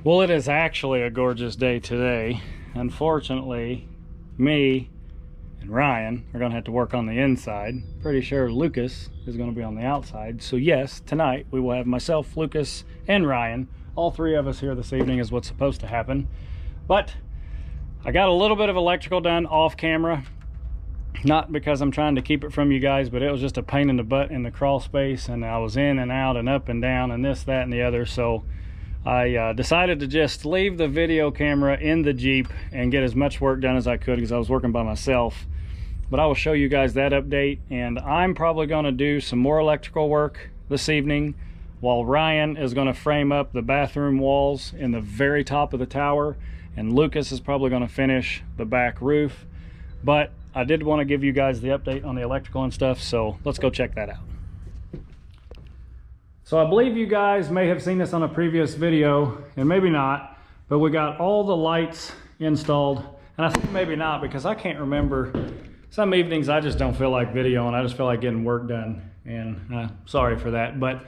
Well, it is actually a gorgeous day today. Unfortunately, me and Ryan are gonna have to work on the inside. Pretty sure Lucas is gonna be on the outside. So yes, tonight we will have myself, Lucas, and Ryan. All three of us here this evening is what's supposed to happen. But I got a little bit of electrical done off camera. Not because I'm trying to keep it from you guys, but it was just a pain in the butt in the crawl space, and I was in and out and up and down and this, that, and the other. So I decided to just leave the video camera in the Jeep and get as much work done as I could because I was working by myself. But I will show you guys that update, and I'm probably going to do some more electrical work this evening while Ryan is going to frame up the bathroom walls in the very top of the tower, and Lucas is probably going to finish the back roof. But I did want to give you guys the update on the electrical and stuff, so let's go check that out. So I believe you guys may have seen this on a previous video, and maybe not, but we got all the lights installed. And I think maybe not, because I can't remember. Some evenings I just don't feel like video, and I just feel like getting work done, and sorry for that. But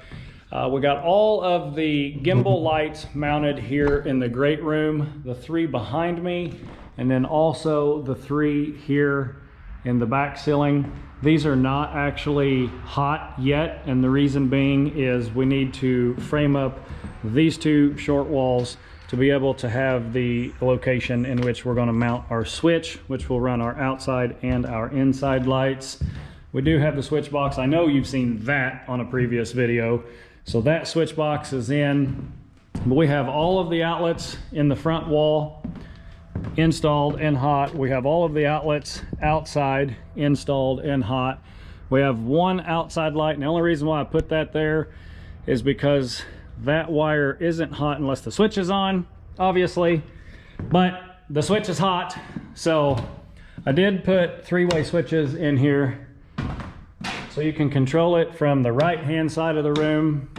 we got all of the gimbal lights mounted here in the great room, the three behind me, and then also the three here in the back ceiling. These are not actually hot yet, and the reason being is we need to frame up these two short walls to be able to have the location in which we're going to mount our switch, which will run our outside and our inside lights. We do have the switch box. I know you've seen that on a previous video. So that switch box is in, but we have all of the outlets in the front wall installed and hot. We have all of the outlets outside installed and hot. We have one outside light, and the only reason why I put that there is because that wire isn't hot unless the switch is on, obviously, but the switch is hot. So I did put three-way switches in here so you can control it from the right hand side of the room,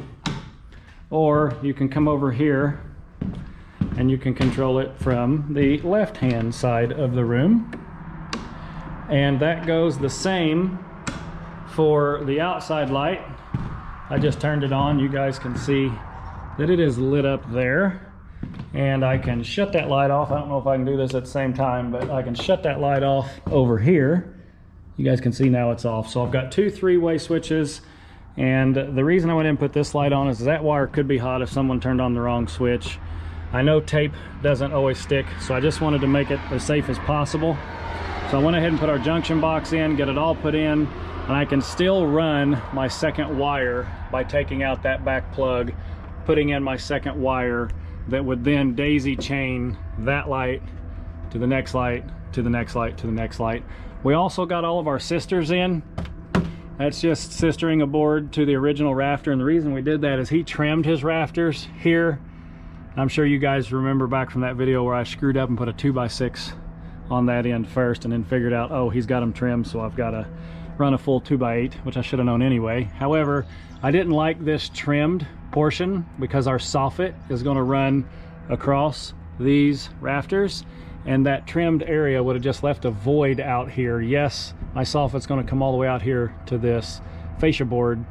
or you can come over here and you can control it from the left hand side of the room. And that goes the same for the outside light. I just turned it on. You guys can see that it is lit up there, and I can shut that light off. I don't know if I can do this at the same time, but I can shut that light off over here. You guys can see now it's off. So I've got two three-way switches, and the reason I went and put this light on is that wire could be hot if someone turned on the wrong switch. I know tape doesn't always stick, so I just wanted to make it as safe as possible. So I went ahead and put our junction box in, get it all put in, and I can still run my second wire by taking out that back plug, putting in my second wire that would then daisy chain that light to the next light, to the next light, to the next light. We also got all of our sisters in. That's just sistering a board to the original rafter, and the reason we did that is he trimmed his rafters here. I'm sure you guys remember back from that video where I screwed up and put a 2x6 on that end first, and then figured out, oh, he's got them trimmed, so I've got to run a full 2x8, which I should have known anyway. However, I didn't like this trimmed portion because our soffit is going to run across these rafters, and that trimmed area would have just left a void out here. Yes, my soffit's going to come all the way out here to this fascia board,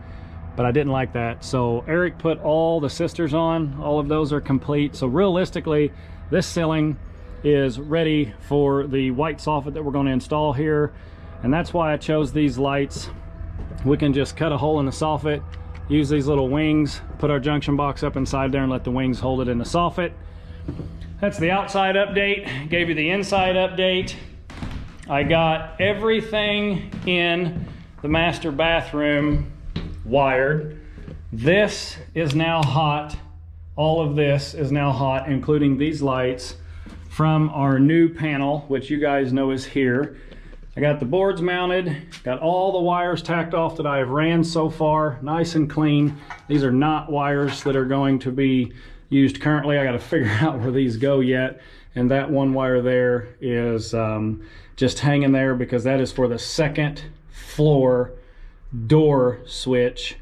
but I didn't like that. So Eric put all the sisters on. All of those are complete. So realistically, this ceiling is ready for the white soffit that we're going to install here, and that's why I chose these lights. We can just cut a hole in the soffit, use these little wings, put our junction box up inside there, and let the wings hold it in the soffit. That's the outside update. Gave you the inside update. I got everything in the master bathroom wired. This is now hot. All of this is now hot, including these lights from our new panel, which you guys know is here. I got the boards mounted, got all the wires tacked off that I have ran so far, nice and clean. These are not wires that are going to be used currently. I got to figure out where these go yet. And that one wire there is just hanging there because that is for the second floor door switch,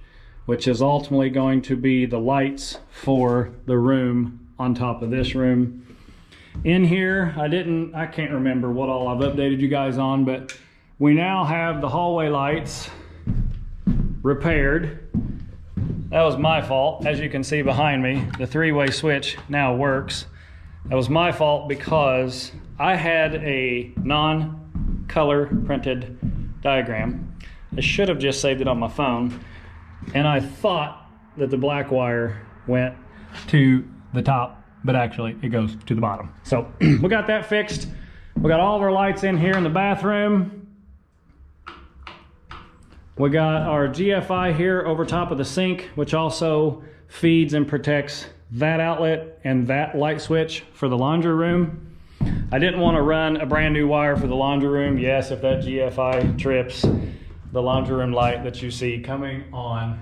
which is ultimately going to be the lights for the room on top of this room. In here, I can't remember what all I've updated you guys on, but we now have the hallway lights repaired. That was my fault. As you can see behind me, the three-way switch now works. That was my fault because I had a non-color printed diagram. I should have just saved it on my phone. And I thought that the black wire went to the top, but actually it goes to the bottom. So we got that fixed. We got all of our lights in here in the bathroom. We got our GFI here over top of the sink, which also feeds and protects that outlet and that light switch for the laundry room. I didn't want to run a brand new wire for the laundry room. Yes, if that GFI trips, the laundry room light that you see coming on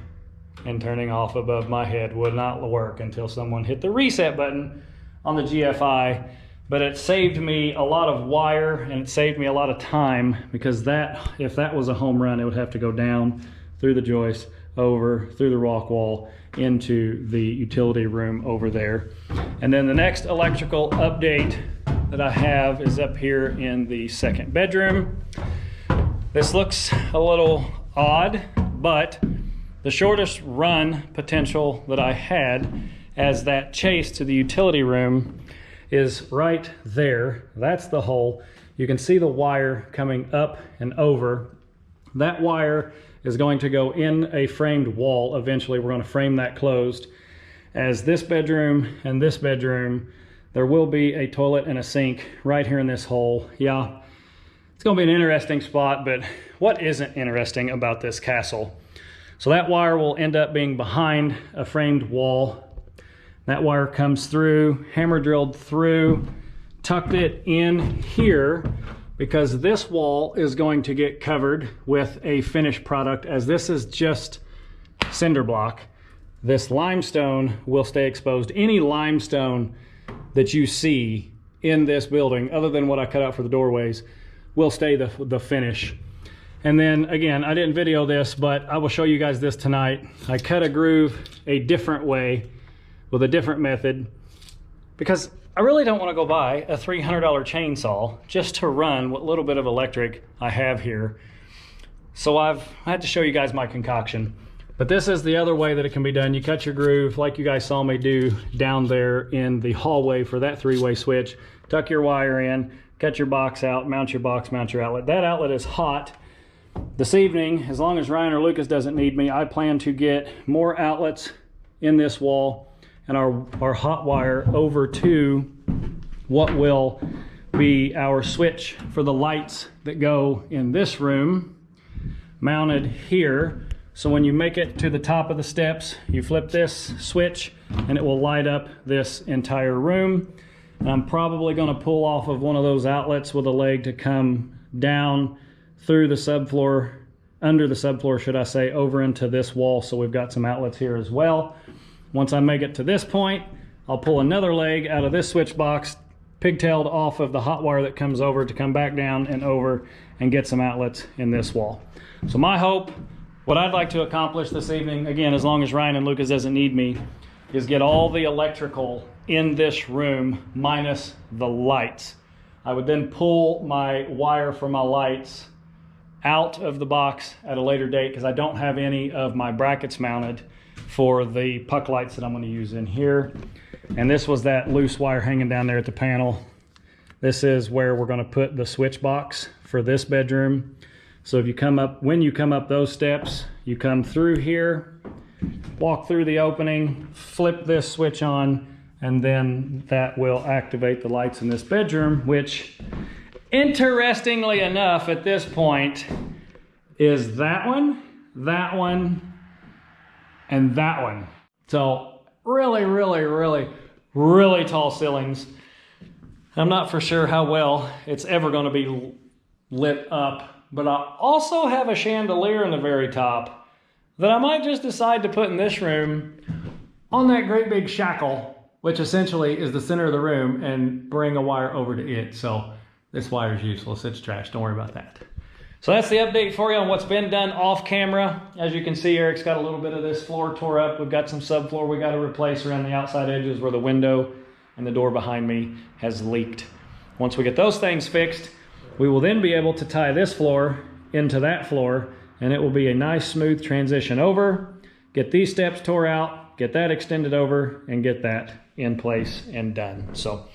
and turning off above my head would not work until someone hit the reset button on the GFI. But it saved me a lot of wire and it saved me a lot of time, because that, if that was a home run, it would have to go down through the joist, over through the rock wall into the utility room over there. And then the next electrical update that I have is up here in the second bedroom. This looks a little odd, but the shortest run potential that I had as that chase to the utility room is right there. That's the hole. You can see the wire coming up and over. That wire is going to go in a framed wall. Eventually, we're going to frame that closed. As this bedroom and this bedroom, there will be a toilet and a sink right here in this hole. Yeah, it's going to be an interesting spot, but what isn't interesting about this castle? So that wire will end up being behind a framed wall. That wire comes through, hammer drilled through, tucked it in here, because this wall is going to get covered with a finished product. As this is just cinder block, this limestone will stay exposed. Any limestone that you see in this building, other than what I cut out for the doorways, will stay the finish. And then again, I didn't video this, but I will show you guys this tonight. I cut a groove a different way with a different method, because I really don't want to go buy a $300 chainsaw just to run what little bit of electric I have here. So I had to show you guys my concoction. But this is the other way that it can be done. You cut your groove like you guys saw me do down there in the hallway for that three-way switch. Tuck your wire in, cut your box out, mount your box, mount your outlet. That outlet is hot. This evening, as long as Ryan or Lucas doesn't need me, I plan to get more outlets in this wall and our hot wire over to what will be our switch for the lights that go in this room, mounted here. So when you make it to the top of the steps, you flip this switch and it will light up this entire room. And I'm probably going to pull off of one of those outlets with a leg to come down through the subfloor, under the subfloor should I say, over into this wall. So we've got some outlets here as well. Once I make it to this point, I'll pull another leg out of this switch box, pigtailed off of the hot wire that comes over to come back down and over and get some outlets in this wall. So my hope, what I'd like to accomplish this evening, again, as long as Ryan and Lucas doesn't need me, is get all the electrical in this room minus the lights. I would then pull my wire for my lights out of the box at a later date, because I don't have any of my brackets mounted for the puck lights that I'm going to use in here. And this was that loose wire hanging down there at the panel. This is where we're going to put the switch box for this bedroom. So if you come up, when you come up those steps, you come through here, walk through the opening, flip this switch on, and then that will activate the lights in this bedroom, which interestingly enough at this point is that one, and that one. So really, really, really, really tall ceilings. I'm not for sure how well it's ever going to be lit up, but I also have a chandelier in the very top that I might just decide to put in this room on that great big shackle, which essentially is the center of the room, and bring a wire over to it. So this wire is useless, it's trash, don't worry about that. So that's the update for you on what's been done off camera. As you can see, Eric's got a little bit of this floor tore up. We've got some subfloor we got to replace around the outside edges where the window and the door behind me has leaked. Once we get those things fixed, we will then be able to tie this floor into that floor, and it will be a nice smooth transition over get these steps tore out, get that extended over, and get that in place and done. So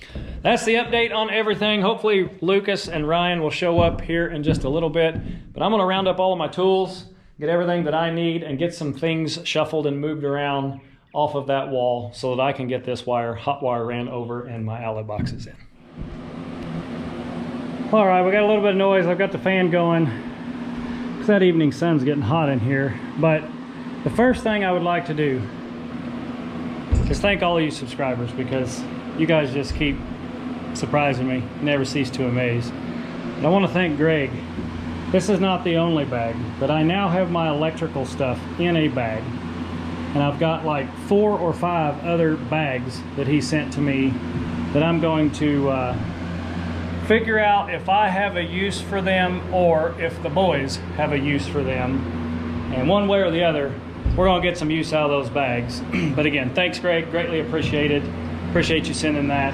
that's the update on everything. Hopefully Lucas and Ryan will show up here in just a little bit, but I'm gonna round up all of my tools, get everything that I need, and get some things shuffled and moved around off of that wall so that I can get this hot wire ran over and my outlet boxes in. All right, we got a little bit of noise. I've got the fan going because that evening sun's getting hot in here. But the first thing I would like to do is thank all of you subscribers, because you guys just keep surprising me, never cease to amaze. And I want to thank Greg. This is not the only bag, but I now have my electrical stuff in a bag. And I've got like 4 or 5 other bags that he sent to me that I'm going to figure out if I have a use for them or if the boys have a use for them. And one way or the other, we're gonna get some use out of those bags. But again, thanks Greg, greatly appreciated. Appreciate you sending that.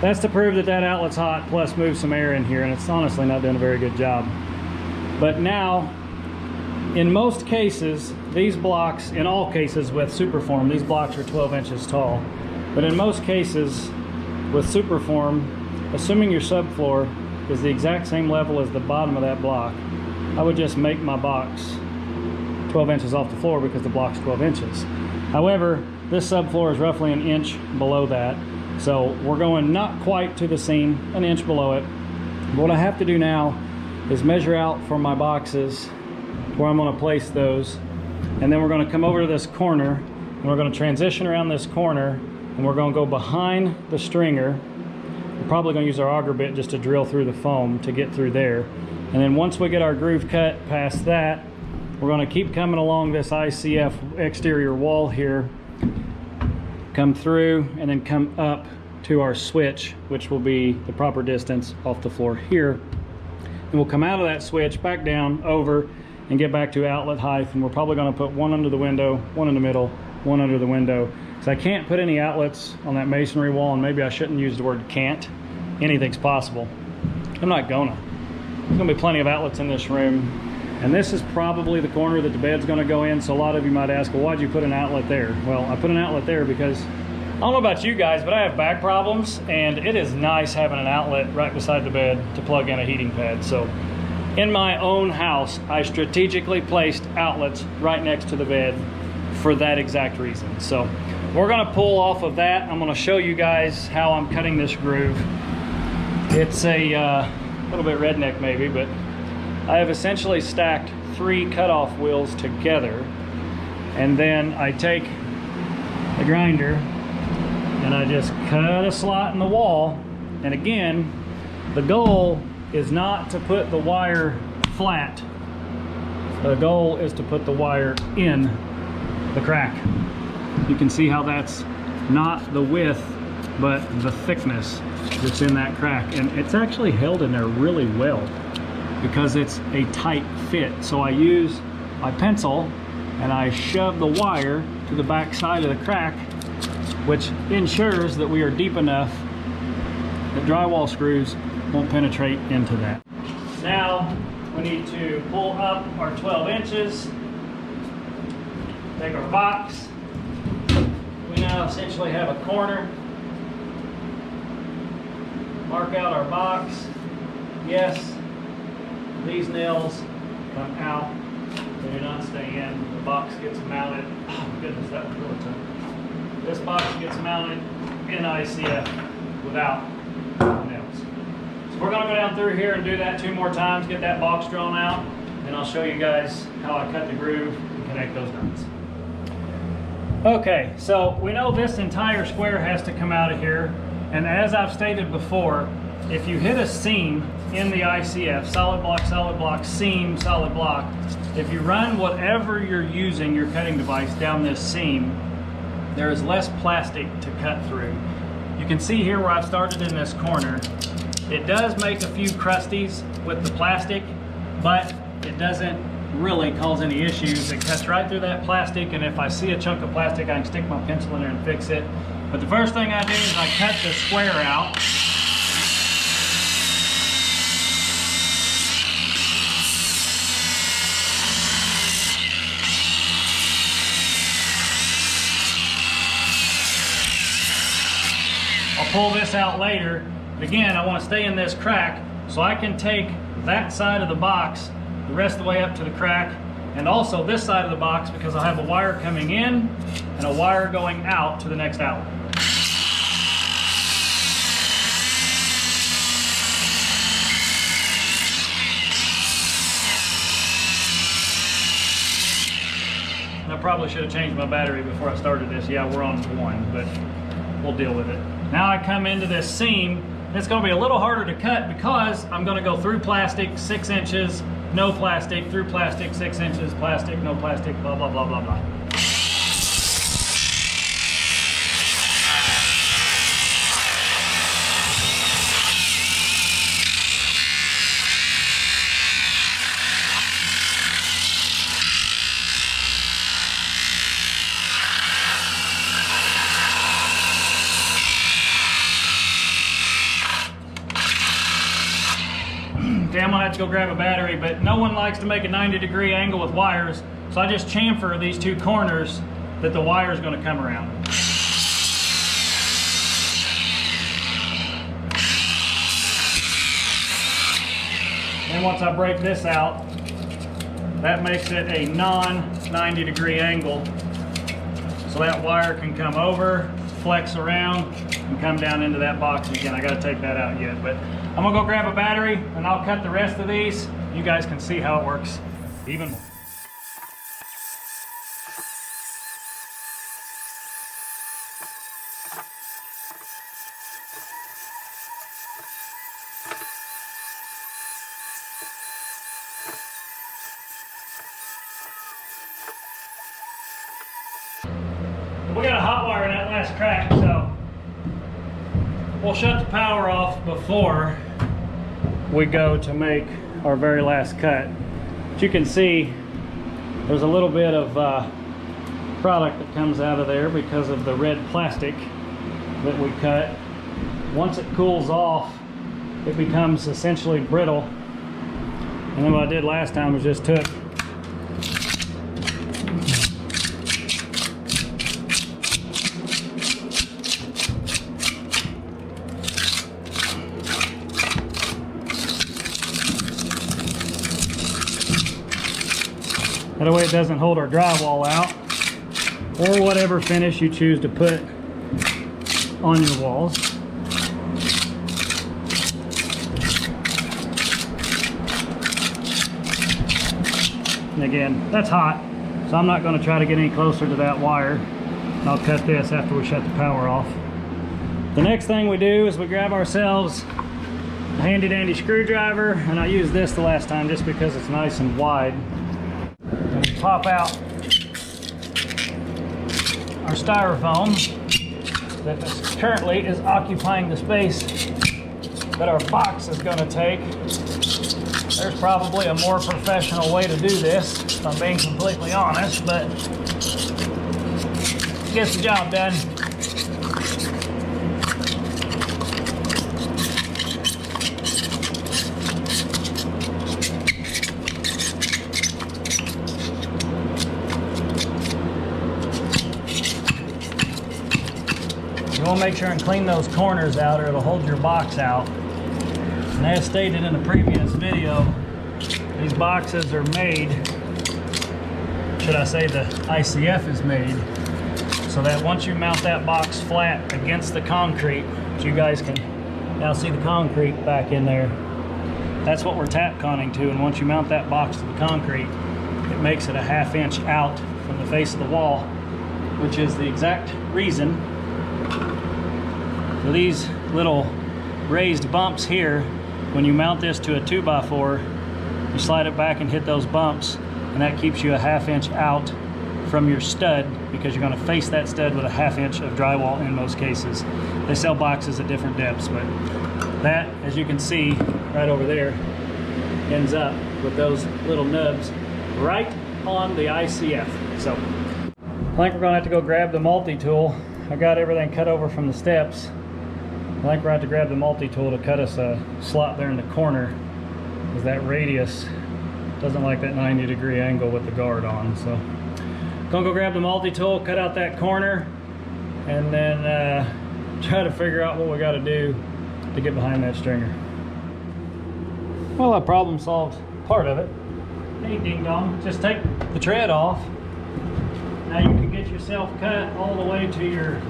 That's to prove that that outlet's hot, plus move some air in here, and it's honestly not doing a very good job. But now, in most cases, these blocks, in all cases with Superform, these blocks are 12 inches tall. But in most cases with Superform, assuming your subfloor is the exact same level as the bottom of that block, I would just make my box 12 inches off the floor because the block's 12 inches. However, this subfloor is roughly an inch below that. So we're going not quite to the seam, an inch below it. What I have to do now is measure out for my boxes where I'm going to place those. And then we're going to come over to this corner and we're going to transition around this corner and we're going to go behind the stringer. We're probably going to use our auger bit just to drill through the foam to get through there. And then once we get our groove cut past that, we're going to keep coming along this ICF exterior wall here, come through, and then come up to our switch, which will be the proper distance off the floor here. And we'll come out of that switch, back down, over, and get back to outlet height. And we're probably going to put one under the window, one in the middle, one under the window. So I can't put any outlets on that masonry wall, and maybe I shouldn't use the word can't. Anything's possible. I'm not gonna. There's gonna be plenty of outlets in this room. And this is probably the corner that the bed's gonna go in. So a lot of you might ask, well, why'd you put an outlet there? Well, I put an outlet there because I don't know about you guys, but I have back problems, and it is nice having an outlet right beside the bed to plug in a heating pad. So in my own house, I strategically placed outlets right next to the bed for that exact reason. So we're gonna pull off of that. I'm gonna show you guys how I'm cutting this groove. It's a little bit redneck maybe, but I have essentially stacked 3 cutoff wheels together, and then I take the grinder and I just cut a slot in the wall. And again, the goal is not to put the wire flat. The goal is to put the wire in the crack. You can see how that's not the width, but the thickness that's in that crack. And it's actually held in there really well because it's a tight fit. So I use my pencil and I shove the wire to the back side of the crack, which ensures that we are deep enough that drywall screws won't penetrate into that. Now we need to pull up our 12 inches, take our box. We now essentially have a corner. Mark out our box. Yes, these nails come out. They do not stay in. The box gets mounted. Oh goodness, that was really tough. This box gets mounted in ICF without nails. So we're going to go down through here and do that 2 more times, get that box drawn out, and I'll show you guys how I cut the groove and connect those nuts. Okay, so we know this entire square has to come out of here, and as I've stated before, if you hit a seam in the ICF, solid block, seam, solid block, if you run whatever you're using, your cutting device, down this seam, there is less plastic to cut through. You can see here where I've started in this corner. It does make a few crusties with the plastic, but it doesn't really cause any issues. It cuts right through that plastic, and if I see a chunk of plastic, I can stick my pencil in there and fix it. But the first thing I do is I cut the square out. pull this out later. But again, I want to stay in this crack so I can take that side of the box the rest of the way up to the crack, and also this side of the box, because I'll have a wire coming in and a wire going out to the next outlet. And I probably should have changed my battery before I started this. Yeah, we're on 1, but we'll deal with it. Now I come into this seam. It's going to be a little harder to cut because I'm going to go through plastic 6 inches, no plastic, through plastic 6 inches, plastic, no plastic, blah, blah, blah, blah, blah. Okay, I'm gonna have to go grab a battery, but no one likes to make a 90-degree angle with wires, so I just chamfer these 2 corners that the wire is gonna come around. And once I break this out, that makes it a non-90-degree angle. So that wire can come over, flex around, and come down into that box again. I gotta take that out yet, but I'm gonna go grab a battery and I'll cut the rest of these. You guys can see how it works even more. We got a hot wire in that last crack, so we'll shut the power off before we go to make our very last cut. But you can see there's a little bit of product that comes out of there because of the red plastic that we cut. Once it cools off, it becomes essentially brittle. And then what I did last time was just took that way it doesn't hold our drywall out, or whatever finish you choose to put on your walls. And again, that's hot, so I'm not going to try to get any closer to that wire. I'll cut this after we shut the power off. The next thing we do is we grab ourselves a handy dandy screwdriver, and I used this the last time just because it's nice and wide. And we pop out our styrofoam that currently is occupying the space that our box is going to take. There's probably a more professional way to do this, if I'm being completely honest, but it gets the job done. You want to make sure and clean those corners out, or it'll hold your box out. And as stated in the previous video, these boxes are made, should I say the ICF is made, so that once you mount that box flat against the concrete, which you guys can now see the concrete back in there, that's what we're tap conning to. And once you mount that box to the concrete, it makes it a 1/2 inch out from the face of the wall, which is the exact reason for these little raised bumps here. When you mount this to a 2x4, you slide it back and hit those bumps, and that keeps you a 1/2 inch out from your stud, because you're going to face that stud with a 1/2 inch of drywall in most cases. They sell boxes at different depths, but that, as you can see right over there, ends up with those little nubs right on the ICF. So I think we're going to have to go grab the multi-tool. I got everything cut over from the steps. I think we're going to have to grab the multi-tool to cut us a slot there in the corner, because that radius doesn't like that 90-degree angle with the guard on. So I'm going to go grab the multi-tool, cut out that corner, and then try to figure out what we got to do to get behind that stringer. Well, I problem solved part of it. Hey, ding dong, just take the tread off. Now you can get yourself cut all the way to your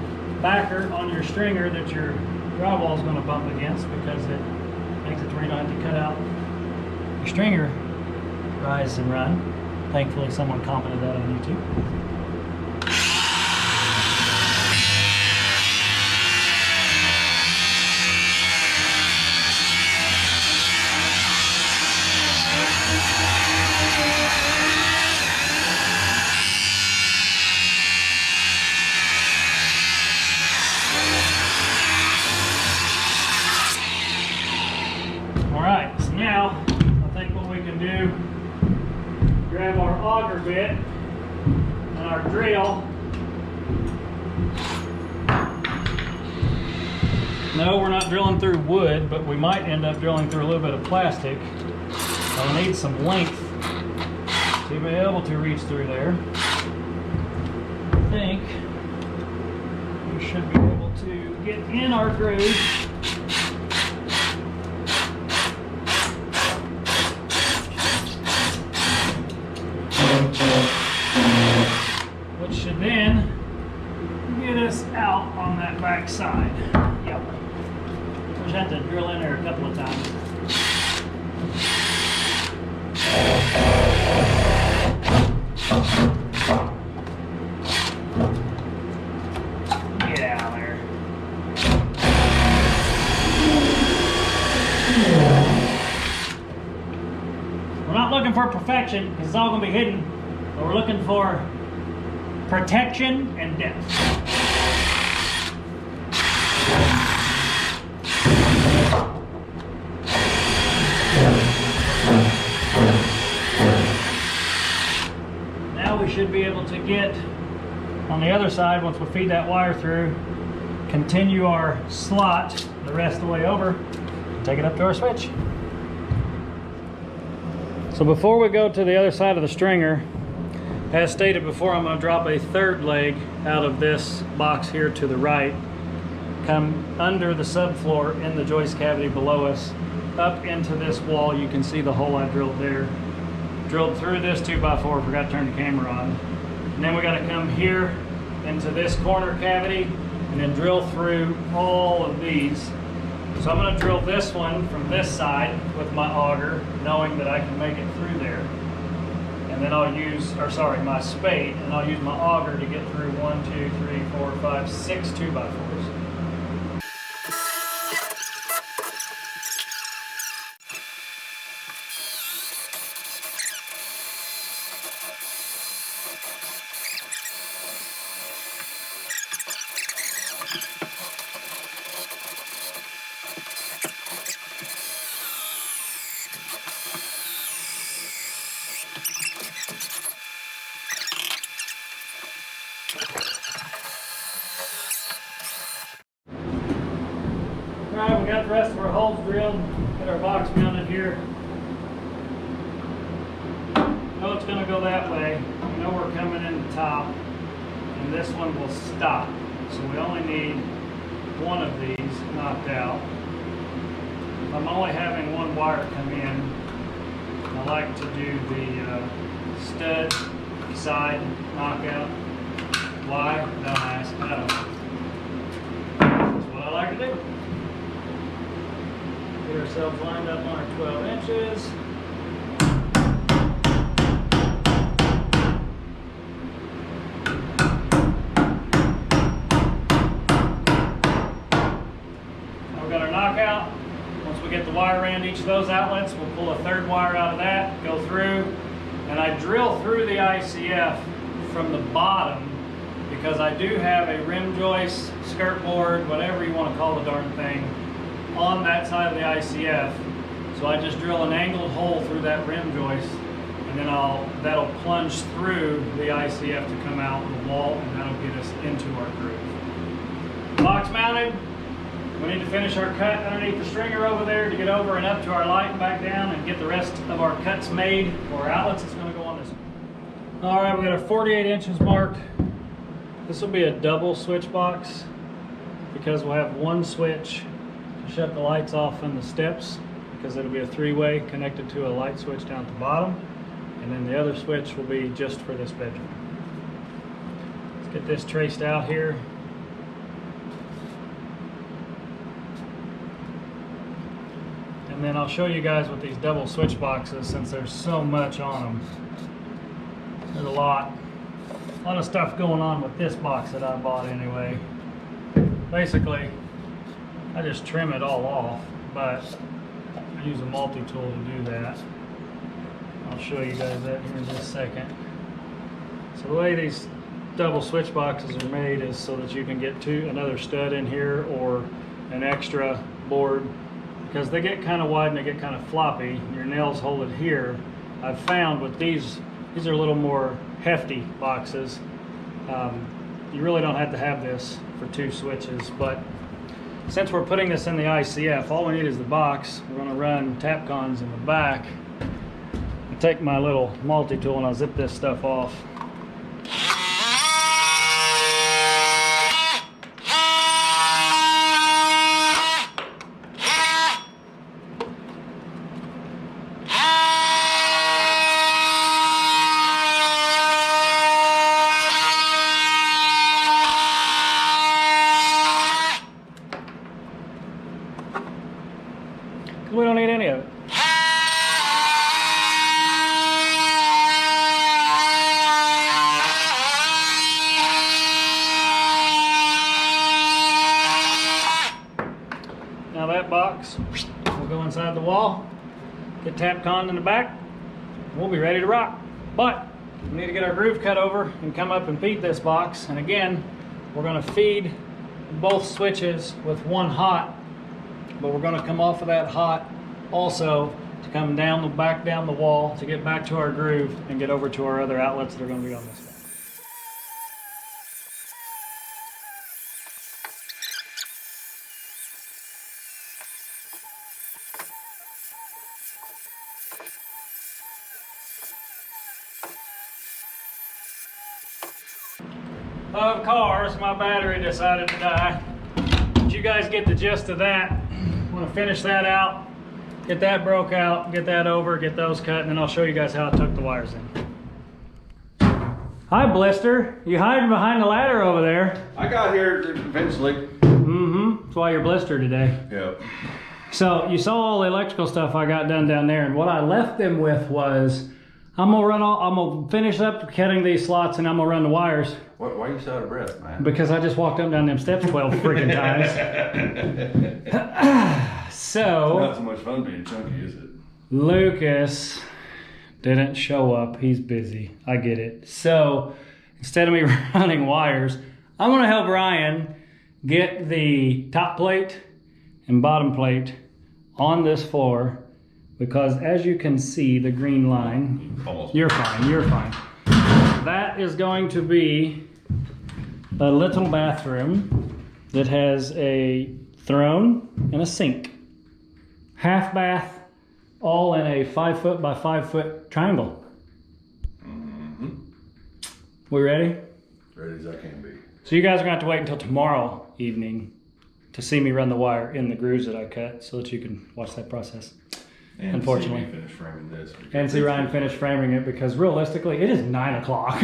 backer on your stringer that your drywall is going to bump against, because it makes it where you don't have to cut out your stringer rise and run. Thankfully someone commented that on YouTube. Alright, so now I think what we can do, grab our auger bit and our drill. No, we're not drilling through wood, but we might end up drilling through a little bit of plastic. I'll need some length to be able to reach through there. I think we should be able to get in our groove. Which should then get us out on that back side. Yep. Just have to drill in there a couple of times. Get out of there. We're not looking for perfection, because it's all going to be hidden, but we're looking for protection and depth. Now we should be able to get on the other side, once we feed that wire through, continue our slot the rest of the way over, and take it up to our switch. So before we go to the other side of the stringer, as stated before, I'm going to drop a third leg out of this box here to the right, come under the subfloor in the joist cavity below us, up into this wall. You can see the hole I drilled there. Drilled through this 2x4, forgot to turn the camera on. And then we got to come here into this corner cavity and then drill through all of these. So I'm going to drill this one from this side with my auger, knowing that I can make it through there. And then I'll use, my spade, and I'll use my auger to get through 1, 2, 3, 4, 5, 6 2x4s. Alright, we got the rest of our holes drilled, get our box mounted here. Know it's going to go that way. We know we're coming in the top, and this one will stop. So we only need one of these knocked out. If I'm only having one wire come in, I like to do the stud side knockout. Why? Don't ask. I don't know. That's what I like to do. Get ourselves lined up on our 12 inches. Now we've got our knockout. Once we get the wire around each of those outlets, we'll pull a third wire out of that, go through, and I drill through the ICF from the bottom because I do have a rim joist, skirt board, whatever you want to call the darn thing, on that side of the ICF. So I just drill an angled hole through that rim joist, and then that'll plunge through the ICF to come out the wall, and that'll get us into our groove. Box mounted. We need to finish our cut underneath the stringer over there to get over and up to our light and back down and get the rest of our cuts made for our outlets. It's going to go on this one. Alright, we got our 48 inches marked. This will be a double switch box. because we'll have one switch to shut the lights off in the steps, because it'll be a three-way connected to a light switch down at the bottom, and then the other switch will be just for this bedroom. Let's get this traced out here. And then I'll show you guys with these double switch boxes, since there's so much on them. There's a lot of stuff going on with this box that I bought anyway. Basically, I just trim it all off, but I use a multi-tool to do that. I'll show you guys that here in just a second. So the way these double switch boxes are made is so that you can get another stud in here or an extra board, because they get kind of wide and they get kind of floppy. Your nails hold it here. I've found with these are a little more hefty boxes. You really don't have to have this for two switches, but since we're putting this in the ICF, all we need is the box. We're going to run Tapcons in the back. I take my little multi-tool and I'll zip this stuff off. We don't need any of it. Now that box will go inside the wall, get Tapcon in the back, and we'll be ready to rock. But we need to get our groove cut over and come up and feed this box. And again, we're going to feed both switches with one hot, but we're going to come off of that hot also to come down back down the wall to get back to our groove and get over to our other outlets that are going to be on this one. Of course, my battery decided to die. But you guys get the gist of that. I'm going to finish that out, get that broke out, get that over, get those cut, and then I'll show you guys how I took the wires in. Hi, Blister. You hiding behind the ladder over there. I got here eventually. Mm-hmm. That's why you're blistered today. Yep. So you saw all the electrical stuff I got done down there, and what I left them with was I'm gonna finish up cutting these slots, and I'm gonna run the wires. Why are you so out of breath, man? Because I just walked up and down them steps 12 freaking times. So Not so much fun being chunky, is it? Lucas didn't show up. He's busy. I get it. So instead of me running wires, I'm gonna help Ryan get the top plate and bottom plate on this floor, because as you can see, the green line, you're fine. That is going to be a little bathroom that has a throne and a sink. Half bath, all in a 5 foot by 5 foot triangle. Mm-hmm. We ready? Ready as I can be. So you guys are gonna have to wait until tomorrow evening to see me run the wire in the grooves that I cut, so that you can watch that process. And Unfortunately. see me finish framing this. And see Ryan finish framing it, because realistically, it is 9 o'clock.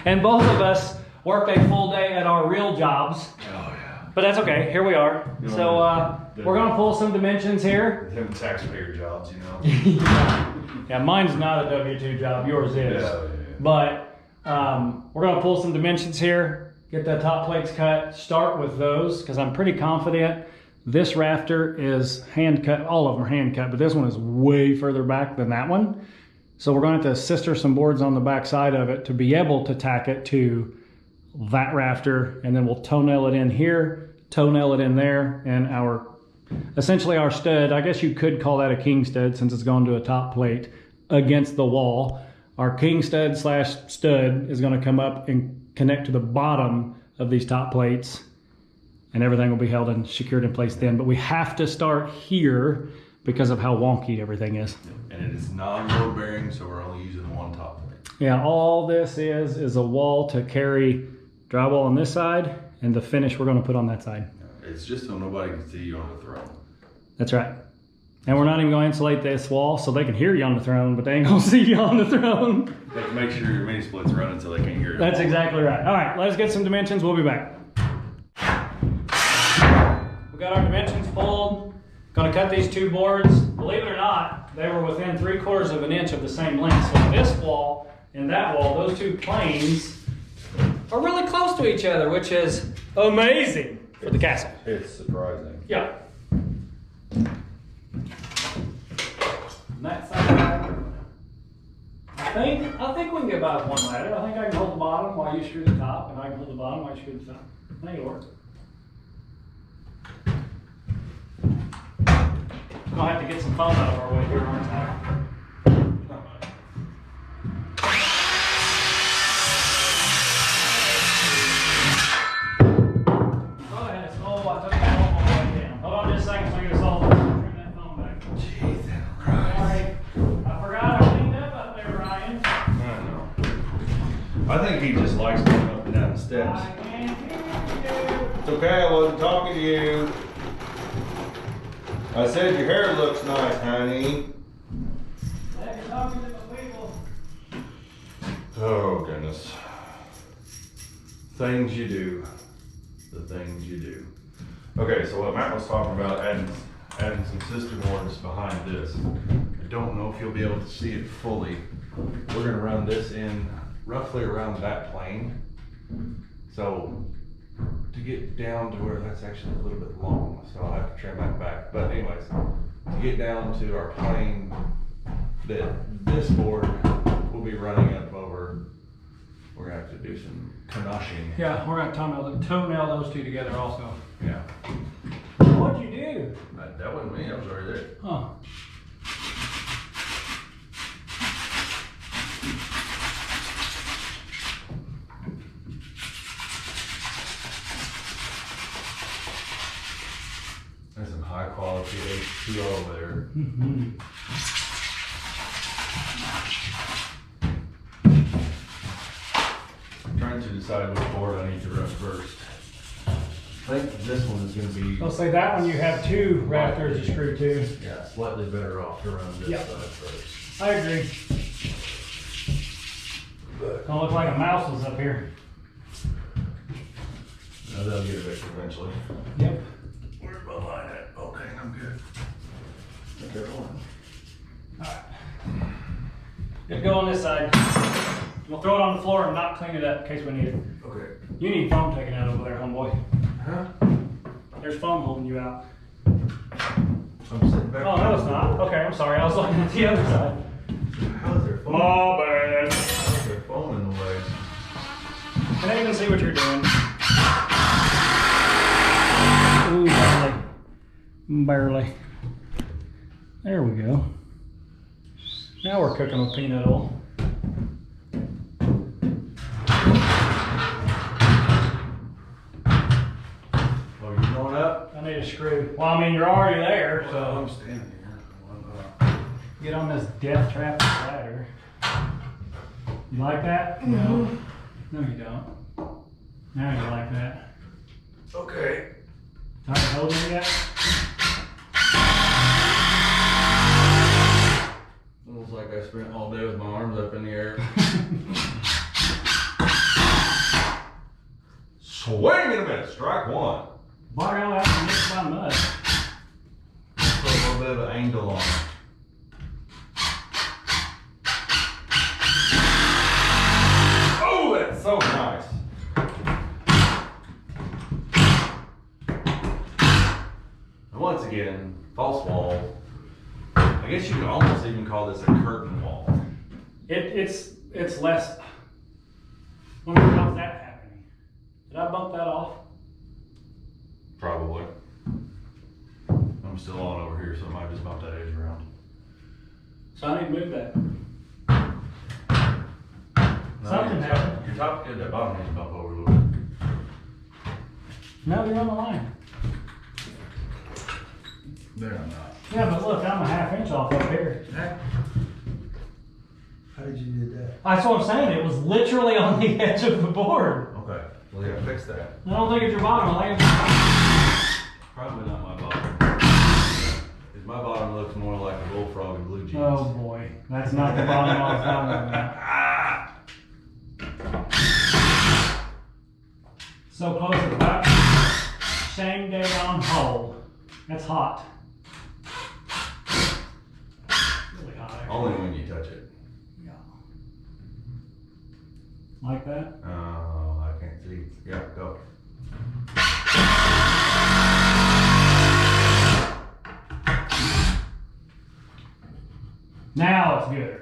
And both of us worked a full day at our real jobs. Oh yeah. But that's okay, here we are. So we're gonna pull some dimensions here. Them taxpayer jobs, you know. Yeah, mine's not a W-2 job, yours is. Yeah. But we're gonna pull some dimensions here, get the top plates cut, start with those, because I'm pretty confident this rafter is hand cut. All of them are hand cut, but this one is way further back than that one. So we're going to have to sister some boards on the back side of it to be able to tack it to that rafter, and then we'll toenail it in here, toenail it in there, and essentially our stud, I guess you could call that a king stud since it's going to a top plate against the wall. Our king stud slash stud is going to come up and connect to the bottom of these top plates, and everything will be held and secured in place then. But we have to start here because of how wonky everything is. And it is non-load bearing, so we're only using one top plate. Yeah, all this is a wall to carry drywall on this side and the finish we're gonna put on that side. It's just so nobody can see you on the throne. That's right. And we're not even gonna insulate this wall so they can hear you on the throne, but they ain't gonna see you on the throne. They can make sure your mini split's running so they can't hear it. That's exactly right. All right, let's get some dimensions. We'll be back. We got our dimensions pulled. Gonna cut these 2 boards. Believe it or not, they were within 3/4 of an inch of the same length. So this wall and that wall, those 2 planes are really close to each other, which is amazing for the castle. It's surprising. Yeah. On that side, I think we can get by with 1 ladder. I think I can hold the bottom while you screw the top, and I can hold the bottom while you screw the top. I think it'll work. Gonna have to get some foam out of our way here, aren't I? Not much. Go ahead. Oh, I took that foam all the way down. Hold on just a second so I get us all trim that foam back. Jesus Sorry. I forgot I cleaned up there, Ryan. I know. I think he just likes going up and down the steps. I can't hear you. It's okay, I wasn't talking to you. I said your hair looks nice, honey. Hey, you're talking to the people. Oh, goodness. Things you do. The things you do. Okay, so what Matt was talking about, adding some sister boards behind this. I don't know if you'll be able to see it fully. We're gonna run this in roughly around that plane. So to get down to where that's actually a little bit long, so I'll have to trim that back. But anyways, to get down to our plane, that this board will be running up over, we're gonna have to do some canoshing. Yeah, we're gonna toenail those 2 together also. Yeah. What'd you do? That wasn't me, I was already there. Huh. There's some high quality H2O there. Mm-hmm. I'm trying to decide which board I need to run first. I think this one is gonna be, I'll say that one you have 2 rafters to screw to. yeah, slightly better off to run this Yep. side first. I agree. Gonna look like a mouse was up here. Now they'll get it fixed eventually. Yep. Where's my line at? Oh dang, I'm good. Okay, hold on. Alright. Good to go on this side. We'll throw it on the floor and not clean it up in case we need it. Okay. You need foam taken out over there, homeboy. Huh? There's foam holding you out. I'm sitting back. Oh, no, it's not. Okay, I'm sorry. I was looking at the other side. How's there phone? My bad. How's there phone in the way? Can I even see what you're doing? Ooh, barely. Barely. There we go. Now we're cooking with peanut oil. Oh, you going up? I need a screw. Well, I mean, you're already there, I'm so standing here. get on this death trap ladder. You like that? No. No, you don't. Now you like that. Okay. Tired of holding it yet? Almost like I spent all day with my arms up in the air. Swing in a minute, strike one. Water out after mixed by mud. Let's put a little bit of an angle on it. Oh, that's so nice. And once again, false wall. I guess you could almost even call this a curtain wall. It's less. When how's that happening? Did I bump that off? Probably. I'm still on over here, so I might just bump that edge around. So I need to move that. No, Something happened. Your top, that bottom needs to bump over a little bit. No, you're on the line. There, I'm not. Yeah, but look, I'm a ½ inch off up here. How did you do that? That's what I'm saying. It was literally on the edge of the board. Okay. Well, yeah, fix that. I don't think it's your bottom. I think it's Probably not my bottom. Because my bottom looks more like a bullfrog and blue jeans. oh boy, that's not the bottom I was talking about. So close to the back. Same day on hole. That's hot. Really hot. Actually. Only when you touch it. Yeah. Like that? Oh, I can't see. Yeah, go. Now it's good.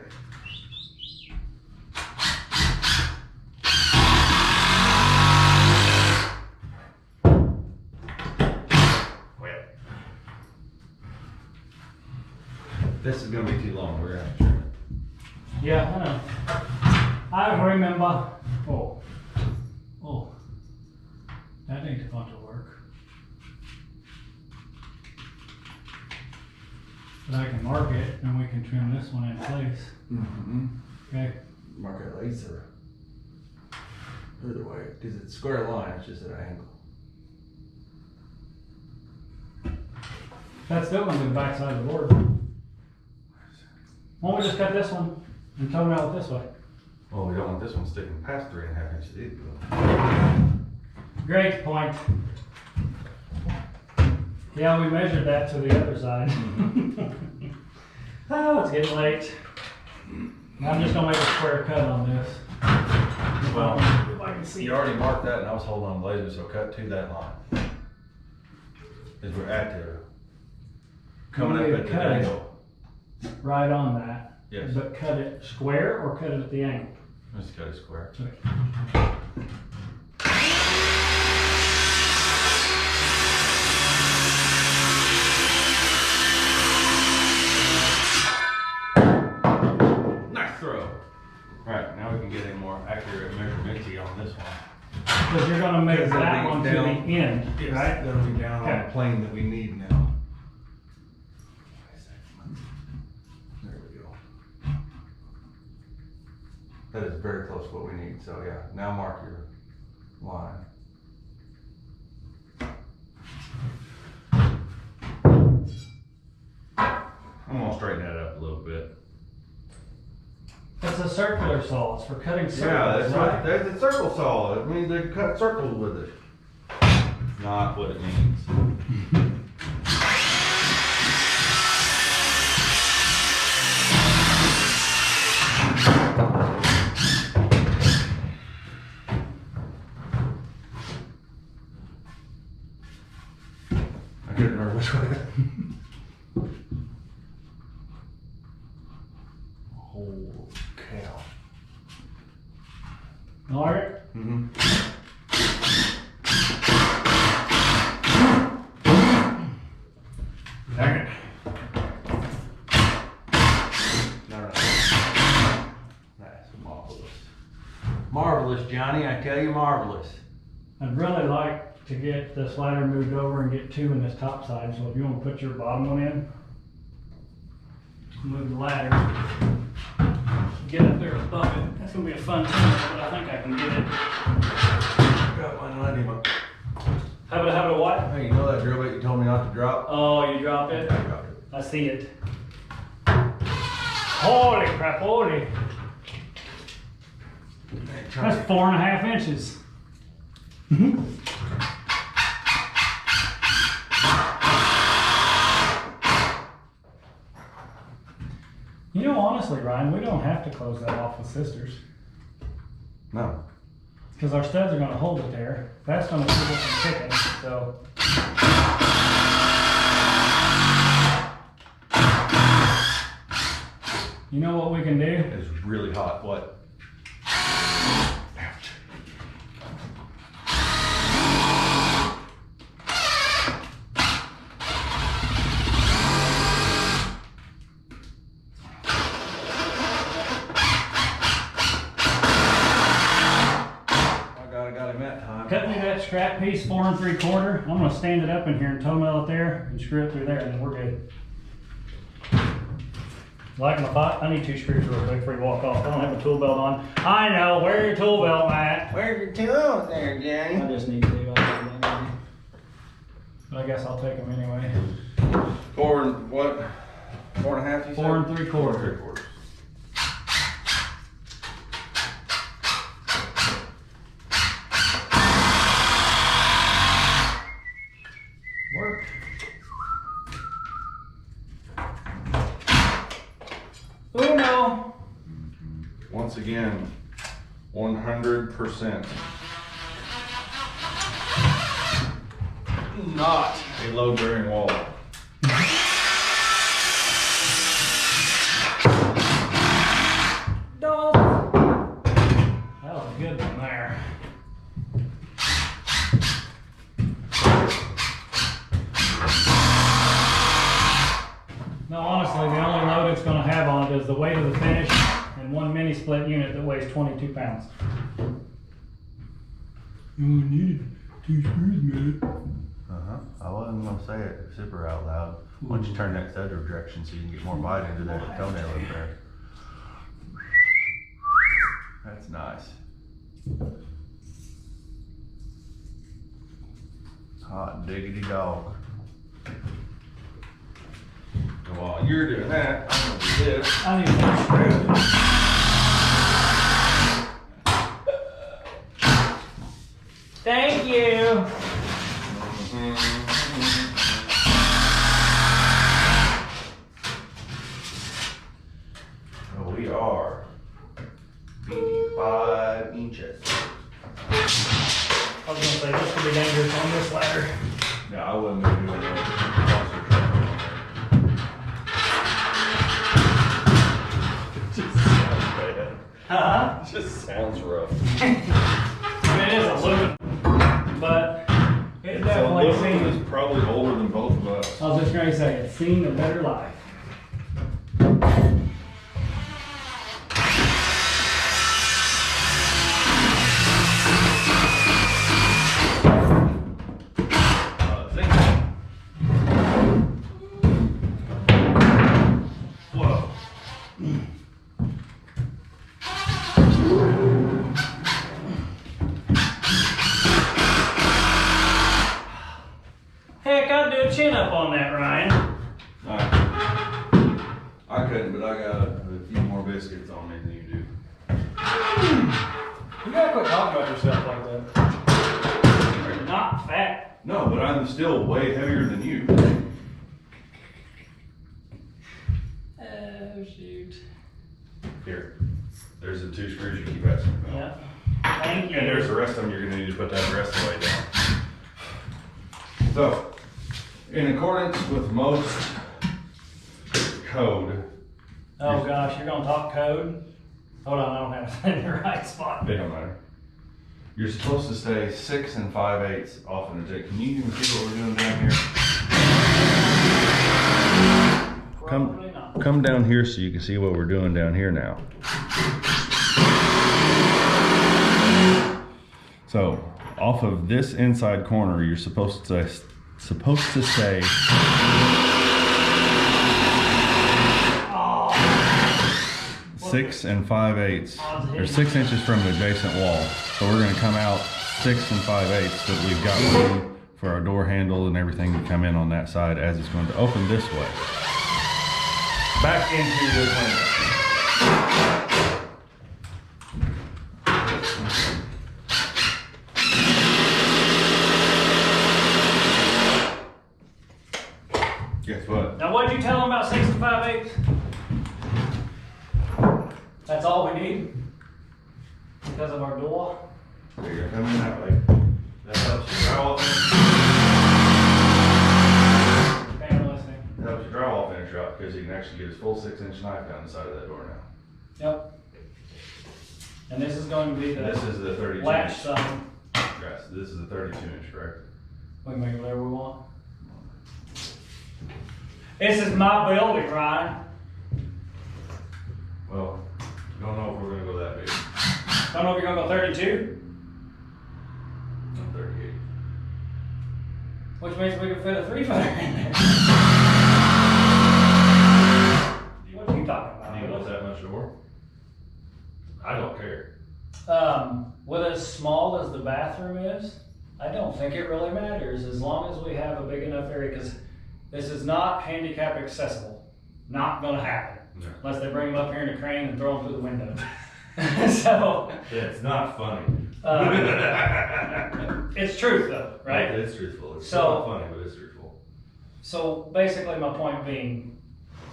This is gonna be too long. We're gonna have to trim it. Yeah, I know. I remember. Oh. Oh. That ain't a bunch of work. But I can mark it and we can trim this one in place. Mm-hmm. Okay. Mark it laser. Either way, because it's square line, it's just at an angle. That's still gonna be the back side of the board. Why don't we just cut this one and toenail it this way? Well, we don't want this one sticking past 3.5 inches either. Great point. Yeah, we measured that to the other side. Oh, it's getting late. I'm just gonna make a square cut on this. Well, if I can see. you already marked that and I was holding on the laser, so cut to that line. As we're at there. Coming up at the angle. Right on that. Yes. But cut it square or cut it at the angle? Let's cut it square. Okay. Nice throw. Right, now we can get a more accurate measurement on this one. Because you're gonna make Because it'll that be one to down. the end, right? That'll be down on Okay. the plane that we need now. There we go. That is very close to what we need, so yeah, now mark your line. I'm gonna straighten that up a little bit. It's a circular saw, it's for cutting circles, Yeah, that's right? right. There's a circle saw. It means they cut circles with it. Not what it means. I couldn't remember which way. Holy cow. All right. Mm-hmm. Dang it. No. That's marvelous. Marvelous, Johnny. I tell you, marvelous. I'd really like to get this ladder moved over and get two in this top side, so if you want to put your bottom one in, move the ladder, get up there above it. That's gonna be a fun time, but I think I can get it. Got my 90. How about a what? Hey, you know that drill bit you told me not to drop? Oh, you dropped it? I dropped it. I see it. Holy crap, holy. That's 4.5 inches. You know, honestly, Ryan, we don't have to close that off with sisters. No. Because our studs are going to hold it there. That's going to keep it from kicking, so. You know what we can do? It's really hot. What? Ouch. I got him that time. Cut me that scrap piece 4 3/4. I'm going to stand it up in here and toenail it there and screw it through there, and then we're good. Like my thought, I need 2 screws real quick before you walk off. I don't have a tool belt on. I know, wear your tool belt, Matt. Where's your tools there, I Johnny? just need to. But I guess I'll take them anyway. 4 and what? 4.5 you said? 4 3/4. 4 3/4. Work. Uno. Once again, 100% not a load bearing wall. Dog. That was a good one there. No, honestly, the only load it's going to have on it is the weight of the finish and 1 mini split unit that weighs 22 pounds. You only needed 2 screws, man. I wasn't gonna say it super out loud. Why don't you turn that the other direction so you can get more bite into that toenail up there? That's nice. Hot diggity dog. While you're doing that, I'm gonna do this. I need more screws. Thank you. We are 5 inches. I was gonna say this could be dangerous on this ladder. Yeah, I wouldn't be doing that. It just sounds bad. Huh? It just sounds rough. I mean, it is aluminum, but it definitely Aluminum seen. is probably older than both of us. I was just going to say, it's seen a better life. Whoa. Heck, I'd do a chin up on that, Ryan. I couldn't, but I got a few more biscuits on me than you do. You gotta quit talking about yourself like that. You're not fat. No, but I'm still way heavier than you. Oh, shoot. Here, there's the 2 screws you keep asking about. Yep. Thank you. And there's the rest of them you're gonna need to put that rest of the way down. So, in accordance with most code, Oh gosh, you're gonna talk code? Hold on, I don't have it in the right spot. it don't matter. You're supposed to stay 6 5/8 off in the jig. Can you even see what we're doing down here? Probably not. Come down here so you can see what we're doing down here now. So, off of this inside corner, you're supposed to stay Oh, 6 5/8, or 6 inches from the adjacent wall. So we're going to come out 6 5/8, but we've got room for our door handle and everything to come in on that side as it's going to open this way. Back into this window. Guess what? now what'd you tell them about 6 5/8? That's all we need? Because of our door? So you're coming in that way. That helps you drywall finish. Okay, I'm listening. That helps your drywall finish out because you can actually get a full 6-inch knife down the side of that door now. Yep. And this is going to be the This is the 32 latch inch. side. Yes, this is the 32 inch, correct? We can make it whatever we want. This is my building, Ryan. Well, don't know if we're gonna go that big. Don't know if you're gonna go 32, I'm 38. which means we can fit a 3-footer in there. What are you talking much door? I don't care. With as small as the bathroom is, I don't think it really matters as long as we have a big enough area, because this is not handicap accessible. Not gonna happen. No. Unless they bring them up here in a crane and throw them through the window. So. It's not funny. It's truth though, right? It's truthful. It's So- not funny, but it's truthful. So basically my point being,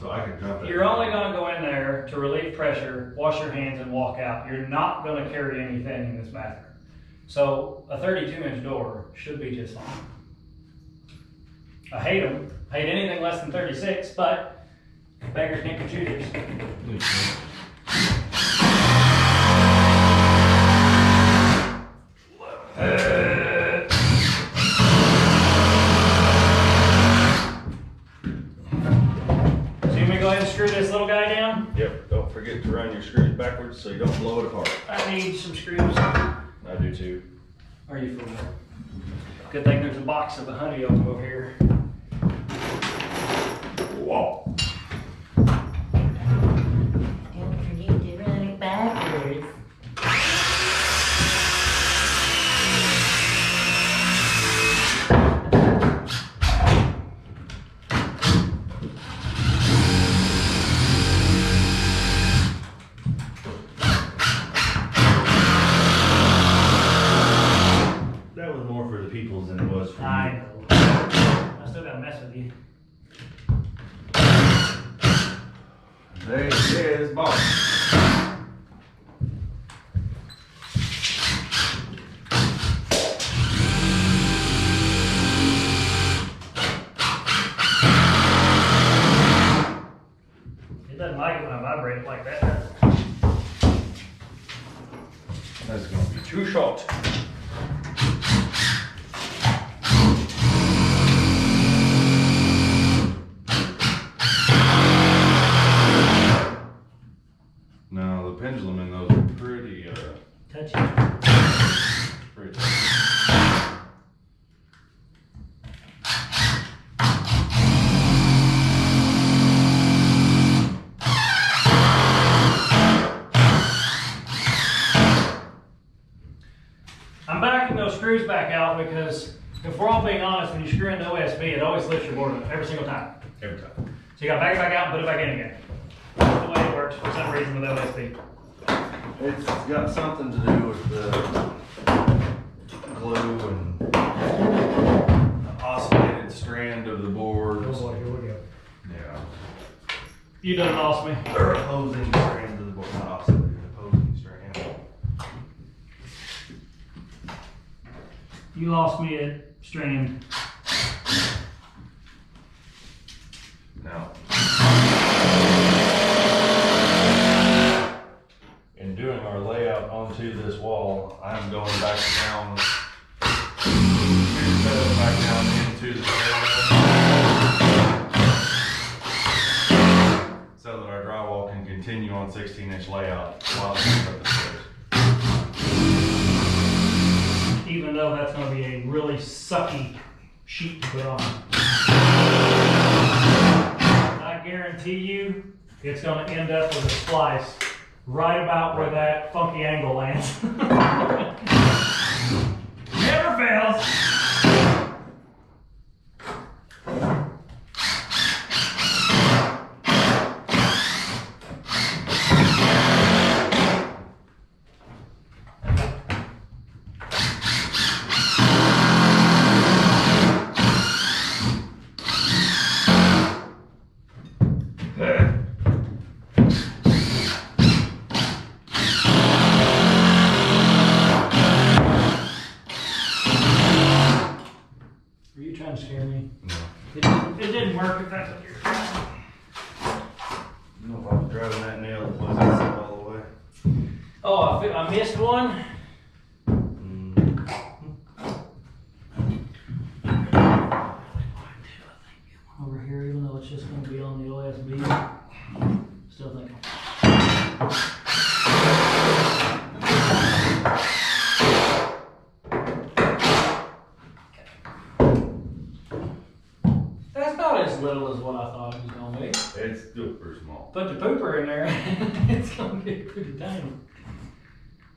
So I can jump that. you're only gonna go in there to relieve pressure, wash your hands and walk out. You're not gonna carry anything in this bathroom. So a 32-inch door should be just fine. I hate them. Hate anything less than 36, but beggars can't be choosers. So you want me to go ahead and screw this little guy down? Yep, don't forget to run your screws backwards so you don't blow it apart. I need some screws. I do too. Are you for real? Good thing there's a box of the honey oak over here. Whoa. Don't forget to run it backwards. That was more for the peoples than it was for I you. know. I still gotta mess with you. There it is, boss. It doesn't like it when I vibrate it like that. That's gonna be too short. No, the pendulum in those are pretty, Touchy. pretty tough. I'm backing those screws back out because if we're all being honest, when you screw in the OSB, it always lifts your board up every single time. Every time. So you gotta back it back out and put it back in again. That's the way it works for some reason with OSB. It's got something to do with the glue and the oscillated strand of the boards. Oh boy, here we go. Yeah. You done lost me. Or opposing strands of the board, not oscillated, opposing strand. You lost me at strand. Now, in doing our layout onto this wall, I'm going back down into the so that our drywall can continue on 16-inch layout while it's up the stairs. Even though that's gonna be a really sucky sheet to put on. I guarantee you, it's gonna end up with a splice right about where that funky angle lands. Never fails. Are you trying to scare me? No. It didn't work if that's what you're trying. I don't know if I was driving that nail that wasn't set all the way. Oh, I missed one. Over here, even though it's just going to be on the OSB, still thinking. That's not as little as what I thought it was going to be. It's good for small. put the pooper in there, it's gonna get pretty tiny.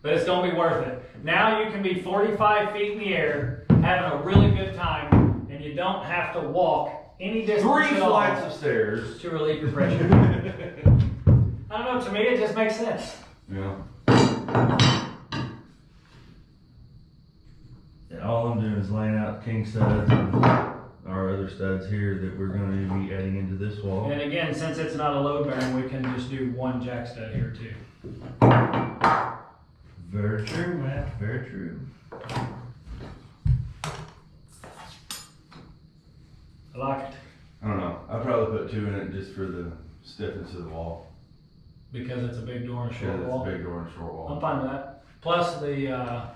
But it's gonna be worth it. Now you can be 45 feet in the air, having a really good time, and you don't have to walk any distance 3 at all flights of stairs. to relieve your pressure. I don't know, to me it just makes sense. Yeah. And all I'm doing is laying out king studs and our other studs here that we're going to be adding into this wall. And again, since it's not a load bearing, we can just do one jack stud here too. Very true, Matt. Very true. I like it. I don't know. I'd probably put 2 in it just for the stiffness of the wall. Because it's a big door and a Yeah, short it's wall. a big door and short wall. I'm fine with that. Plus the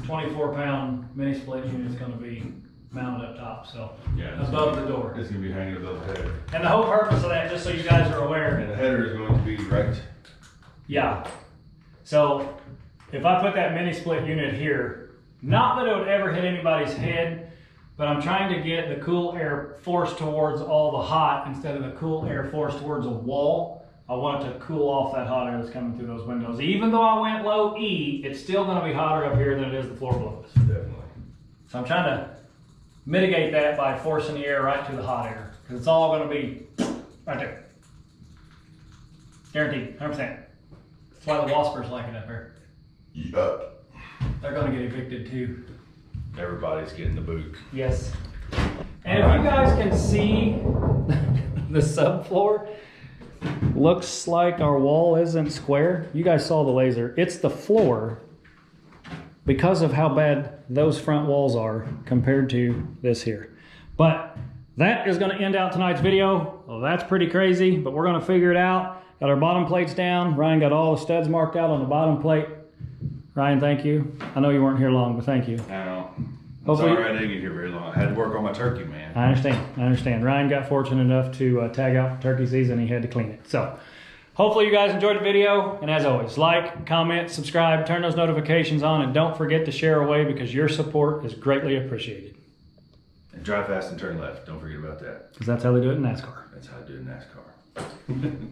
24-pound mini split unit is going to be mounted up top, so Yeah, above the door. It's going to be hanging above the header. And the whole purpose of that, just so you guys are aware, And the header is going to be right. yeah. So if I put that mini split unit here, not that it would ever hit anybody's head, but I'm trying to get the cool air forced towards all the hot instead of the cool air forced towards a wall. I want it to cool off that hot air that's coming through those windows. Even though I went low E, it's still going to be hotter up here than it is the floor below us. Definitely. So I'm trying to mitigate that by forcing the air right to the hot air, because it's all going to be right there. Guaranteed, 100%. That's why the Waspers like it up here. Yup. They're going to get evicted too. Everybody's getting the boot. Yes. And if you guys can see the subfloor, looks like our wall isn't square. You guys saw the laser. It's the floor because of how bad those front walls are compared to this here. But that is going to end out tonight's video. Well, that's pretty crazy, but we're going to figure it out. Got our bottom plates down. Ryan got all the studs marked out on the bottom plate. Ryan, thank you. I know you weren't here long, but thank you. I know. Hopefully- Sorry I didn't get here very long. I had to work on my turkey, man. I understand. Ryan got fortunate enough to tag out for turkey season. He had to clean it. So hopefully you guys enjoyed the video. And as always, like, comment, subscribe, turn those notifications on, and don't forget to share away because your support is greatly appreciated. And drive fast and turn left. Don't forget about that. Because that's how they do it in NASCAR. That's how I do it in NASCAR.